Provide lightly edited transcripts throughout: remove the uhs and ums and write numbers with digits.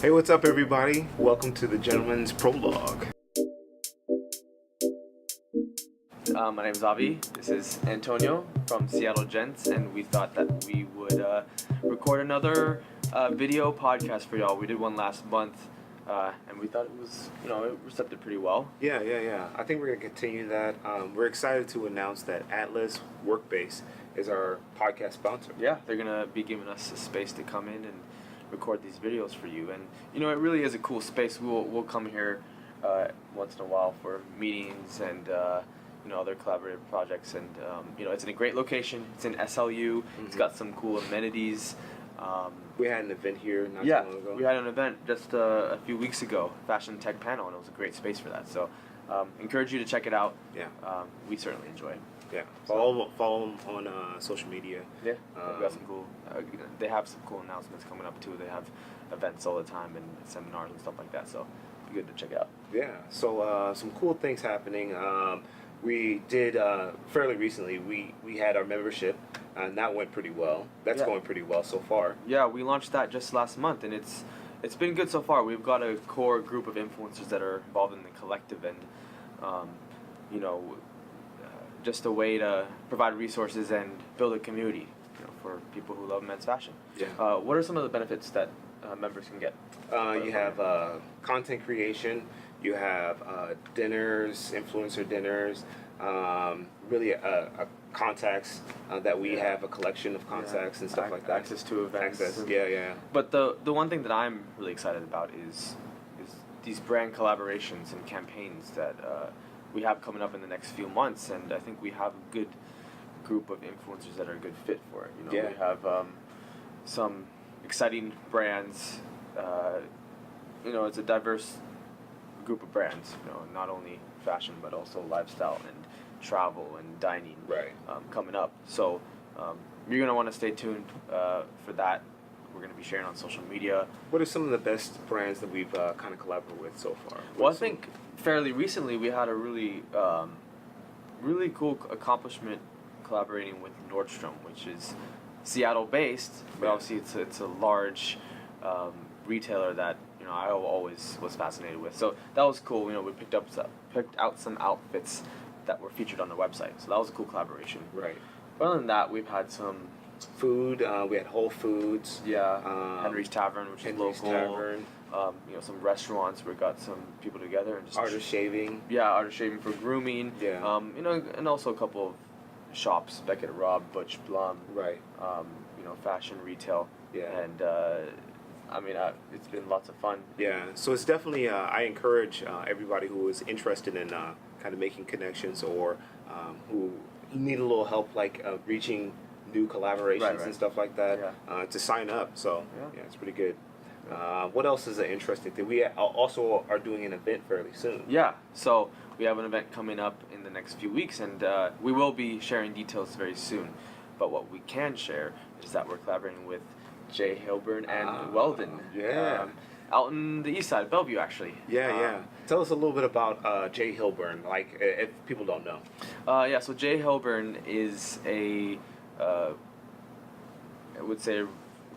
Hey, what's up, everybody? Welcome to the Gentleman's Prologue. My name is Avi. This is Antonio from Seattle Gents, and we thought that we would record another video podcast for y'all. We did one last month, and we thought it was, it recepted pretty well. Yeah. I think we're going to continue that. We're excited to announce that Atlas Workbase is our podcast sponsor. Yeah, they're going to be giving us a space to come in and record these videos for you. And, it really is a cool space. We'll come here once in a while for meetings and other collaborative projects, and it's in a great location. It's in SLU. Mm-hmm. It's got some cool amenities. We had an event here not too long ago. We had an event just a few weeks ago, Fashion Tech Panel, and it was a great space for that. So encourage you to check it out. Yeah. We certainly enjoy it. Yeah. Follow them on social media. Yeah. We got some cool. They have some cool announcements coming up too. They have events all the time and seminars and stuff like that. So be good to check it out. Yeah. So some cool things happening. We did fairly recently. We had our membership, and that went pretty well. That's going pretty well so far. Yeah, we launched that just last month, and it's been good so far. We've got a core group of influencers that are involved in the collective, and just a way to provide resources and build a community for people who love men's fashion. Yeah. What are some of the benefits that members can get? You have content creation. You have dinners, influencer dinners, really contacts that we have, a collection of contacts and stuff like that. Access to events. Yeah. But the one thing that I'm really excited about is these brand collaborations and campaigns that we have coming up in the next few months, and I think we have a good group of influencers that are a good fit for it. We have some exciting brands. It's a diverse group of brands, not only fashion but also lifestyle and travel and dining coming up. So you're going to want to stay tuned for that. We're going to be sharing on social media. What are some of the best brands that we've kind of collaborated with so far? Well, I think fairly recently we had a really cool accomplishment collaborating with Nordstrom, which is Seattle-based, but obviously it's a large retailer that I always was fascinated with. So that was cool. We picked out some outfits that were featured on their website. So that was a cool collaboration. Right. But other than that, we've had some food. We had Whole Foods. Yeah. Henry's Tavern, which is local. Tavern. Some restaurants where we got some people together and just Art of Shaving. Yeah, Art of Shaving for grooming. Yeah. And also a couple of shops, Beckett Rob, Butch Blum. Right. Fashion retail. Yeah. And it's been lots of fun. Yeah, so it's definitely, I encourage everybody who is interested in kind of making connections or who need a little help, like reaching new collaborations and stuff like that, to sign up. So, yeah it's pretty good. What else is an interesting thing? We also are doing an event fairly soon. Yeah, so we have an event coming up in the next few weeks, and we will be sharing details very soon. But what we can share is that we're collaborating with Hilburn and Weldon. Yeah. Out in the east side of Bellevue, actually. Yeah. Tell us a little bit about J. Hilburn, like if people don't know. So J. Hilburn is I would say, a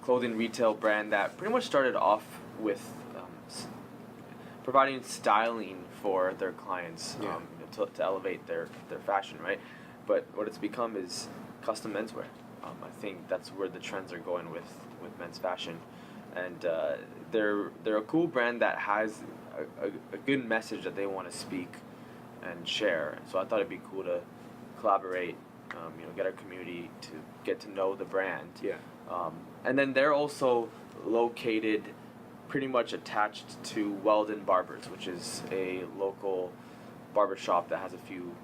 clothing retail brand that pretty much started off with providing styling for their clients to elevate their fashion, right? But what it's become is custom menswear. I think that's where the trends are going with men's fashion, and they're a cool brand that has a good message that they want to speak and share. So I thought it'd be cool to collaborate, get our community to get to know the brand. Yeah. And then they're also located pretty much attached to Weldon Barbers, which is a local barber shop that has a few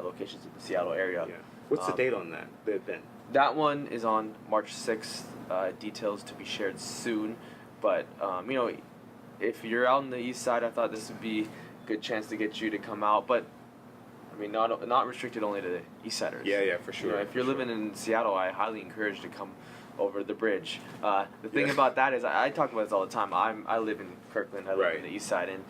locations in the Seattle area. Yeah. What's the date on the event? That one is on March 6th. Details to be shared soon. But, if you're out on the east side, I thought this would be a good chance to get you to come out. But, not restricted only to the east siders. Yeah, for sure. If you're living in Seattle, I highly encourage you to come over the bridge. The thing about that is, I talk about this all the time. I live in Kirkland. I live in the east side. And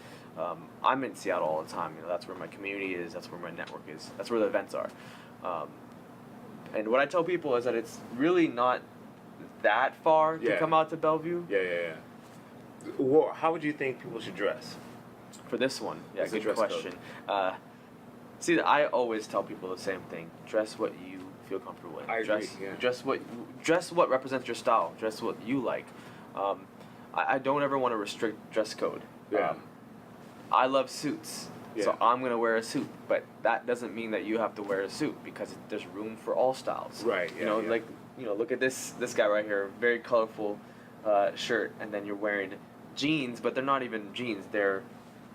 I'm in Seattle all the time. That's where my community is. That's where my network is. That's where the events are. And what I tell people is that it's really not that far to come out to Bellevue. Yeah. how would you think people should dress? For this one, yeah, What's the good dress question. See, I always tell people the same thing: dress what you feel comfortable with. I agree, yeah. Dress what represents your style. Dress what you like. I don't ever want to restrict dress code. Yeah. I love suits, Yeah. so I'm gonna wear a suit. But that doesn't mean that you have to wear a suit because there's room for all styles. Right. Yeah, You know, yeah. like look at this guy right here, very colorful shirt, and then you're wearing jeans, but they're not even jeans. They're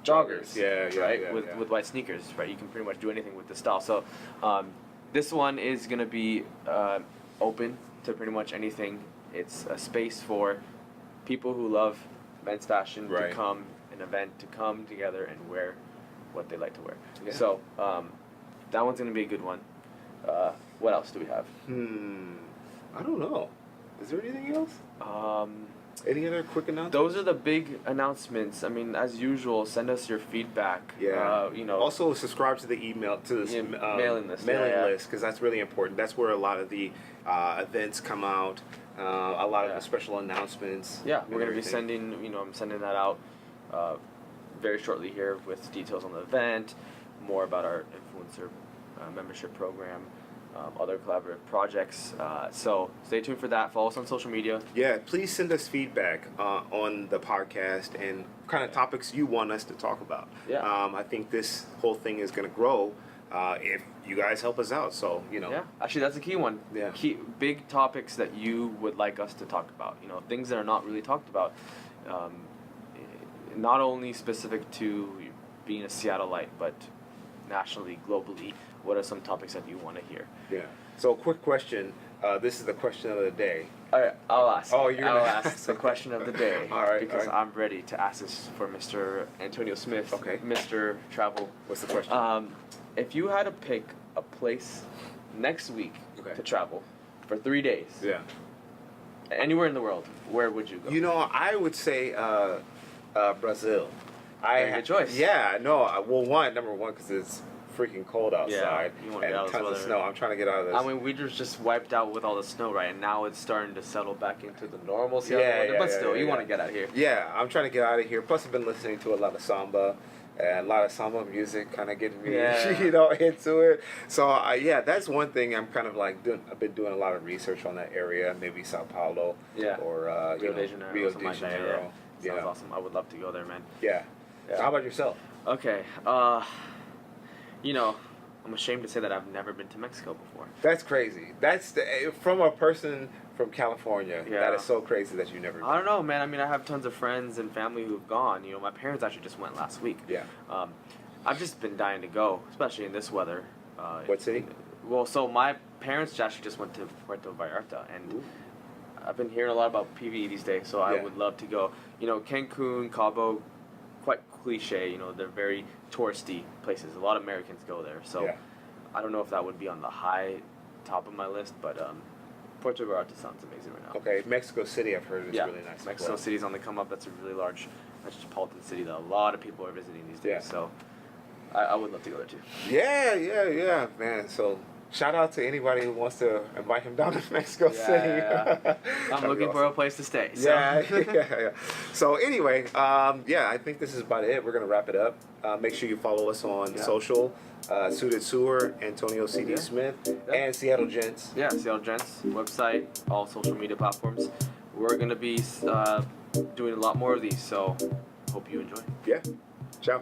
joggers. Yeah, yeah, right. yeah, with yeah. with white sneakers, right? You can pretty much do anything with the style. So, this one is gonna be open to pretty much anything. It's a space for people who love men's fashion Right. to come, an event to come together and wear what they like to wear. Yeah. So, that one's gonna be a good one. What else do we have? I don't know. Is there anything else? Any other quick announcements? Those are the big announcements. I mean, as usual, send us your feedback. Yeah. You know. Also, subscribe to the email to the mailing list. Mailing Yeah, yeah. list, because that's really important. That's where a lot of the events come out. A lot of Yeah. the special announcements. Yeah, and we're gonna be everything. sending. I'm sending that out very shortly here with details on the event, more about our influencer membership program, other collaborative projects. So stay tuned for that. Follow us on social media. Yeah, please send us feedback on the podcast and kind of topics you want us to talk about. Yeah. I think this whole thing is going to grow if you guys help us out. So, Yeah, actually, that's a key one. Yeah. Key big topics that you would like us to talk about. Things that are not really talked about. Not only specific to being a Seattleite, but nationally, globally. What are some topics that you want to hear? Yeah. So, quick question. This is the question of the day. All right, I'll ask. Oh, you're I'll gonna ask ask. the question of the day. All right, Because all right. I'm ready to ask this for Mr. Antonio Smith. Okay. Mr. Travel. What's the question? If you had to pick a place next week Okay. to travel for 3 days, Yeah. anywhere in the world, where would you go? I would say Brazil. Very good choice. Yeah, no. Number one, because it's freaking cold outside you wanna and get out of this tons of weather. snow. I'm trying to get out of this. I mean, we just wiped out with all the snow, right? And now it's starting to settle back into the normal Seattle Yeah, weather. yeah, But yeah, still, yeah, you want yeah. to get out of here. Yeah, I'm trying to get out of here. Plus, I've been listening to a lot of samba, and a lot of samba music, kind of getting me, Yeah. into it. So, that's one thing I'm kind of like doing. I've been doing a lot of research on that area, maybe Sao Paulo, Yeah. or Rio de Janeiro. Rio something de like that, Janeiro. yeah. Sounds awesome. I would love to go there, man. Yeah. Yeah. How about yourself? Okay. I'm ashamed to say that I've never been to Mexico before. That's crazy. That's from a person from California. Yeah. That is so crazy that you never. I don't know, man. I mean, I have tons of friends and family who've gone. My parents actually just went last week. Yeah. I've just been dying to go, especially in this weather. What city? Well, so my parents actually just went to Puerto Vallarta, and Ooh. I've been hearing a lot about PV these days, so I Yeah. would love to go. Cancun, Cabo, quite cliche. They're very touristy places. A lot of Americans go there, so Yeah. I don't know if that would be on the high top of my list, but Puerto Vallarta sounds amazing right now. Okay, Mexico City. I've heard is Yeah, really nice. as Mexico well. City's on the come up. That's a really large metropolitan city that a lot of people are visiting these days. Yeah. So I would love to go there too. Yeah, man. So shout out to anybody who wants to invite him down to Mexico City. Yeah. I'm looking for a place to stay. So. Yeah. So anyway, I think this is about it. We're gonna wrap it up. Make sure you follow us on social, Suited Sewer, Antonio C.D. Yeah. Smith, Yeah. and Seattle Gents. Yeah, Seattle Gents website, all social media platforms. We're gonna be doing a lot more of these, so hope you enjoy. Yeah. Ciao.